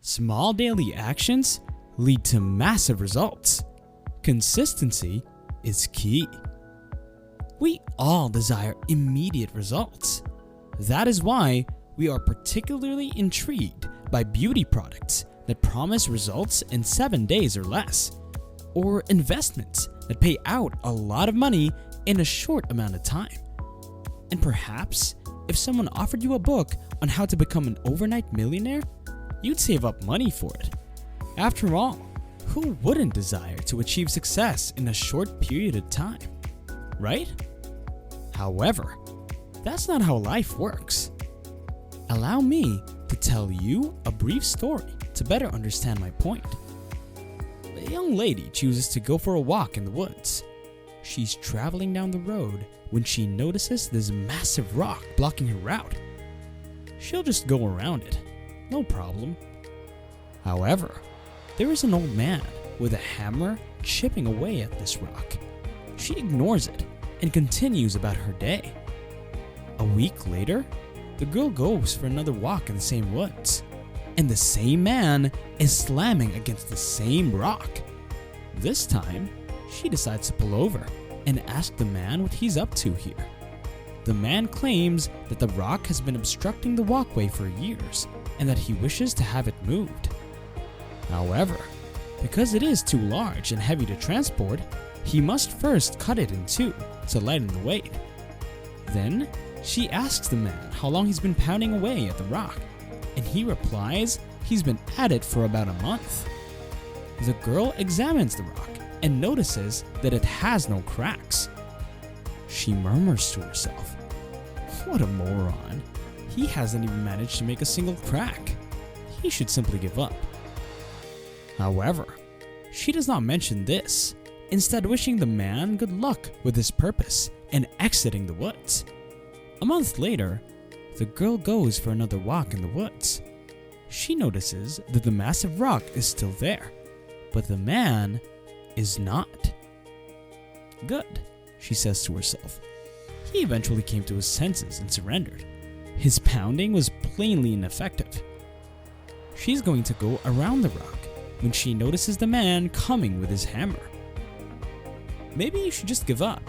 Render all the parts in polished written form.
Small daily actions lead to massive results. Consistency is key. We all desire immediate results. That is why we are particularly intrigued by beauty products that promise results in 7 days or less, or investments that pay out a lot of money in a short amount of time. And perhaps, if someone offered you a book on how to become an overnight millionaire, you'd save up money for it. After all, who wouldn't desire to achieve success in a short period of time, right? However, that's not how life works. Allow me to tell you a brief story to better understand my point. A young lady chooses to go for a walk in the woods. She's traveling down the road when she notices this massive rock blocking her route. She'll just go around it, no problem. However, there is an old man with a hammer chipping away at this rock. She ignores it and continues about her day. A week later, the girl goes for another walk in the same woods, and the same man is slamming against the same rock. This time, she decides to pull over and ask the man what he's up to here. The man claims that the rock has been obstructing the walkway for years and that he wishes to have it moved. However, because it is too large and heavy to transport, he must first cut it in two to lighten the weight. Then, she asks the man how long he's been pounding away at the rock, and he replies he's been at it for about a month. The girl examines the rock and notices that it has no cracks. She murmurs to herself, "What a moron. He hasn't even managed to make a single crack. He should simply give up." However, she does not mention this, instead wishing the man good luck with his purpose and exiting the woods. A month later, the girl goes for another walk in the woods. She notices that the massive rock is still there, but the man is not. "Good," she says to herself. He eventually came to his senses and surrendered. His pounding was plainly ineffective. She's going to go around the rock when she notices the man coming with his hammer. "Maybe you should just give up.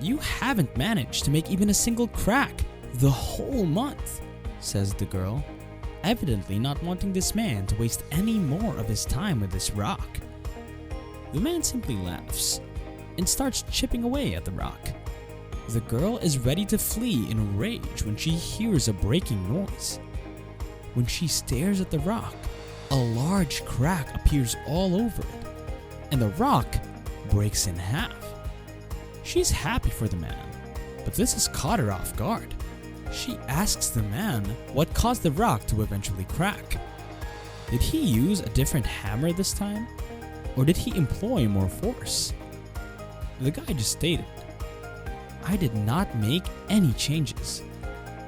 You haven't managed to make even a single crack the whole month," says the girl, evidently not wanting this man to waste any more of his time with this rock. The man simply laughs and starts chipping away at the rock. The girl is ready to flee in a rage when she hears a breaking noise. When she stares at the rock, a large crack appears all over it, and the rock breaks in half. She's happy for the man, but this has caught her off guard. She asks the man what caused the rock to eventually crack. Did he use a different hammer this time? Or did he employ more force? The guy just stated, "I did not make any changes.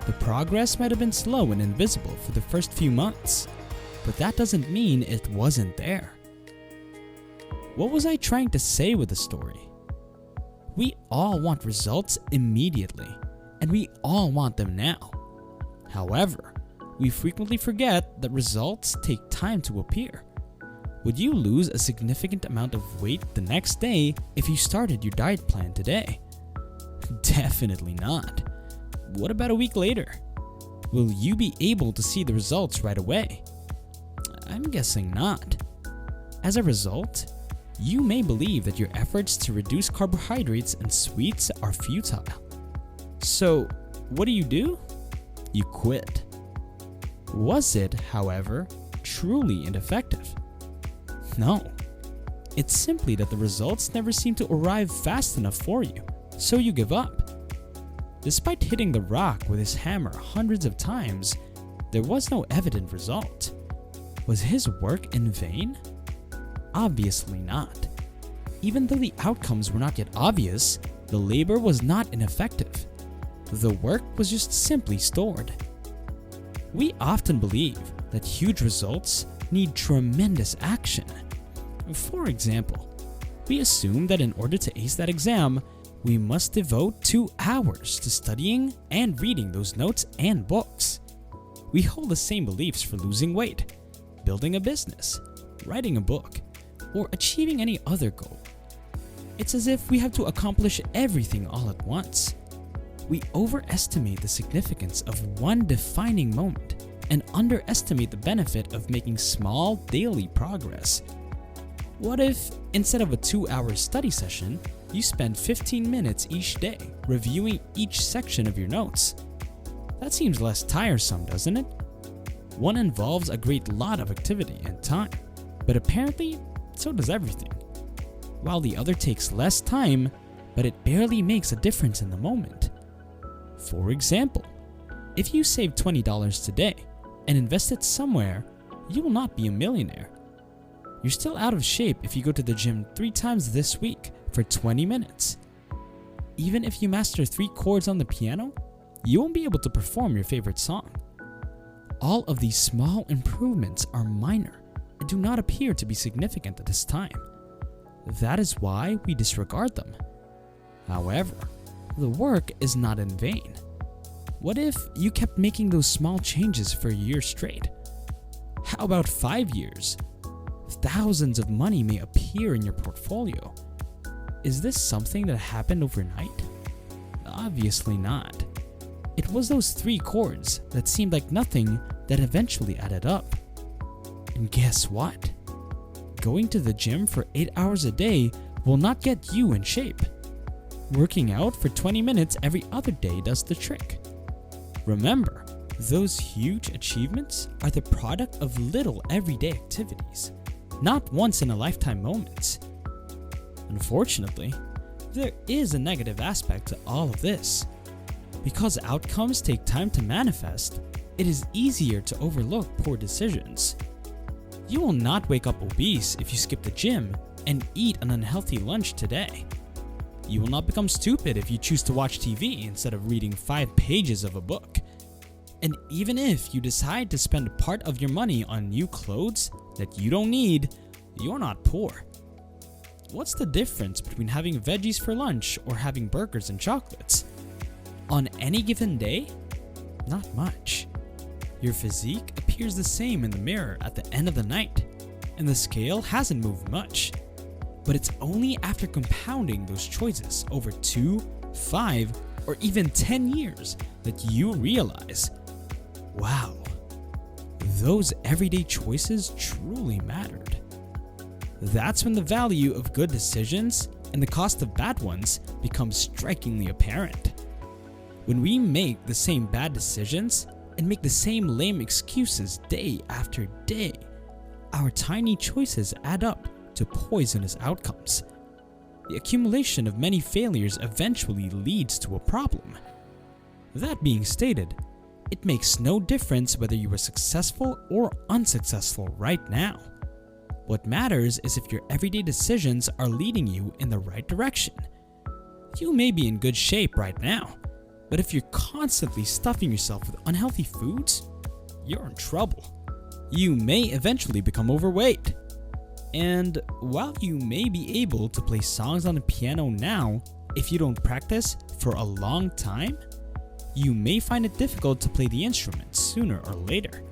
The progress might have been slow and invisible for the first few months, but that doesn't mean it wasn't there." What was I trying to say with the story? We all want results immediately, and we all want them now. However, we frequently forget that results take time to appear. Would you lose a significant amount of weight the next day if you started your diet plan today? Definitely not. What about a week later? Will you be able to see the results right away? I'm guessing not. As a result, you may believe that your efforts to reduce carbohydrates and sweets are futile. So, what do? You quit. Was it, however, truly ineffective? No. It's simply that the results never seem to arrive fast enough for you, so you give up. Despite hitting the rock with his hammer hundreds of times, there was no evident result. Was his work in vain? Obviously not. Even though the outcomes were not yet obvious, the labor was not ineffective. The work was just simply stored. We often believe that huge results need tremendous action. For example, we assume that in order to ace that exam, we must devote 2 hours to studying and reading those notes and books. We hold the same beliefs for losing weight. building a business, writing a book, or achieving any other goal. It's as if we have to accomplish everything all at once. We overestimate the significance of one defining moment and underestimate the benefit of making small daily progress. What if, instead of a 2-hour study session, you spend 15 minutes each day reviewing each section of your notes? That seems less tiresome, doesn't it? One involves a great lot of activity and time, but apparently, so does everything. While the other takes less time, but it barely makes a difference in the moment. For example, if you save $20 today and invest it somewhere, you will not be a millionaire. You're still out of shape if you go to the gym 3 times this week for 20 minutes. Even if you master 3 chords on the piano, you won't be able to perform your favorite song. All of these small improvements are minor and do not appear to be significant at this time. That is why we disregard them. However, the work is not in vain. What if you kept making those small changes for a year straight? How about 5 years? Thousands of money may appear in your portfolio. Is this something that happened overnight? Obviously not. It was those 3 chords that seemed like nothing that eventually added up. And guess what? Going to the gym for 8 hours a day will not get you in shape. Working out for 20 minutes every other day does the trick. Remember, those huge achievements are the product of little everyday activities, not once-in-a-lifetime moments. Unfortunately, there is a negative aspect to all of this. Because outcomes take time to manifest, it is easier to overlook poor decisions. You will not wake up obese if you skip the gym and eat an unhealthy lunch today. You will not become stupid if you choose to watch TV instead of reading 5 pages of a book. And even if you decide to spend part of your money on new clothes that you don't need, you're not poor. What's the difference between having veggies for lunch or having burgers and chocolates? On any given day? Not much. Your physique appears the same in the mirror at the end of the night, and the scale hasn't moved much. But it's only after compounding those choices over 2, 5, or even 10 years that you realize, wow, those everyday choices truly mattered. That's when the value of good decisions and the cost of bad ones becomes strikingly apparent. When we make the same bad decisions and make the same lame excuses day after day, our tiny choices add up to poisonous outcomes. The accumulation of many failures eventually leads to a problem. That being stated, it makes no difference whether you are successful or unsuccessful right now. What matters is if your everyday decisions are leading you in the right direction. You may be in good shape right now, but if you're constantly stuffing yourself with unhealthy foods, you're in trouble. You may eventually become overweight. And while you may be able to play songs on the piano now, if you don't practice for a long time, you may find it difficult to play the instrument sooner or later.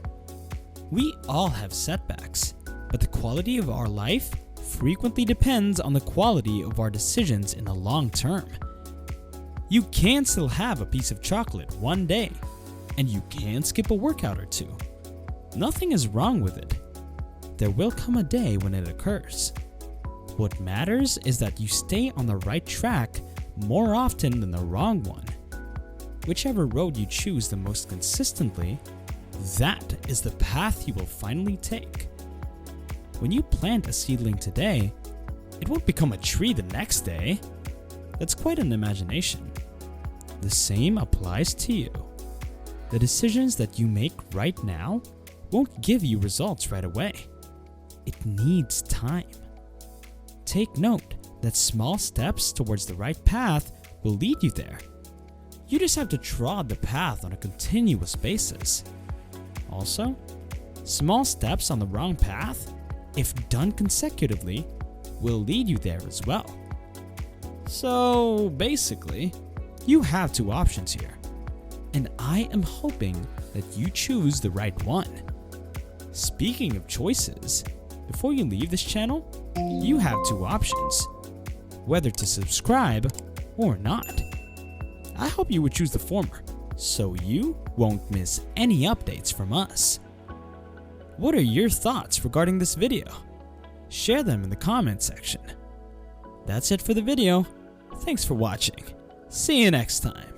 We all have setbacks, but the quality of our life frequently depends on the quality of our decisions in the long term. You can still have a piece of chocolate one day, and you can skip a workout or 2. Nothing is wrong with it. There will come a day when it occurs. What matters is that you stay on the right track more often than the wrong one. Whichever road you choose the most consistently, that is the path you will finally take. When you plant a seedling today, it won't become a tree the next day. That's quite an imagination. The same applies to you. The decisions that you make right now won't give you results right away. It needs time. Take note that small steps towards the right path will lead you there. You just have to trod the path on a continuous basis. Also, small steps on the wrong path, if done consecutively, will lead you there as well. So basically, you have 2 options here, and I am hoping that you choose the right one. Speaking of choices, before you leave this channel, you have two options: whether to subscribe or not. I hope you would choose the former, so you won't miss any updates from us. What are your thoughts regarding this video? Share them in the comment section. That's it for the video. Thanks for watching. See you next time.